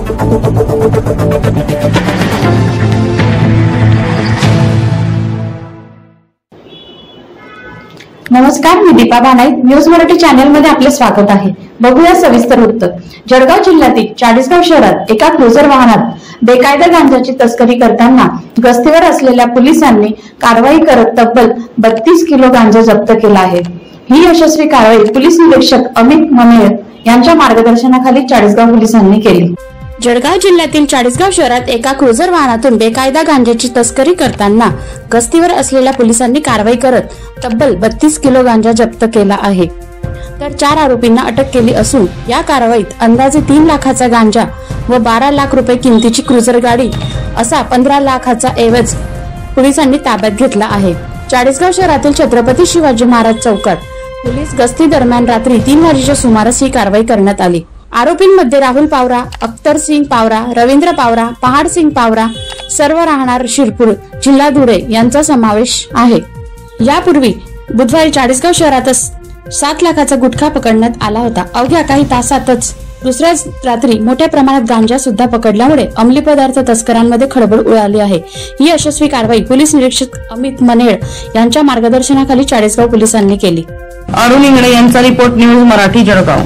नमस्कार, मी दीपा बानाई, news Marathi channel मध्ये आपले स्वागत आहे। बघूया सविस्तर वृत्त। जळगाव जिल्ह्यातील चाळीसगाव शहरात एका क्रुझर वाहनात बेकायदा गांजाची तस्करी करताना गस्तीवर असलेल्या पोलिसांनी कारवाई करत तब्बल 32 किलो गांजा जप्त केला आहे। ही यशस्वी कारवाई पोलीस निरीक्षक अमित मनेर यांच्या मार्गदर्शनाखाली चाळीसगाव पोलिसांनी केली। जळगाव जिल्ह्यातील चाळीसगाव शहरात एका क्रुझर वाहनातून बेकायदा गांजाची तस्करी करताना गस्तीवर असलेल्या पोलिसांनी कारवाई करत तब्बल 32 किलो गांजा जप्त केला आहे। तर 4 आरोपींना अटक केली असून या कारवाईत अंदाजे 3 लाखाचा गांजा व 12 लाख रुपये किमतीची क्रुझर गाडी असा 15 लाखाचा ऐवज पोलिसांनी ताब्यात घेतला आहे। चाळीसगाव शहरातील छत्रपती शिवाजी महाराज चौकात पोलीस गस्ती दरम्यान रात्री 3 वाजेच्या सुमारास ही कारवाई करण्यात आली। आरोपींमध्ये राहुल पावरा, अख्तर सिंग पावरा, रवींद्र पावरा, पहाड सिंग पावरा सर्व राहणार शिरपूर, जिल्हा धुळे यांचा समावेश आहे। यापूर्वी बुधवारी चाळीसगाव शहरातच 7 लाखाचा गुटखा पकडण्यात आला होता। अवघ्या काही तासातच दुसऱ्याच रात्री मोठ्या प्रमाणात गांजा सुद्धा पकडल्यामुळे अंमली पदार्थ तस्करांमध्ये खळबळ उडाली आहे। ही यशस्वी कारवाई पोलीस निरीक्षक अमित मनेर यांच्या मार्गदर्शनाखाली चाळीसगाव पोलिसांनी केली। अरुण इंगळे यांचा रिपोर्ट, न्यूज मराठी, जळगाव।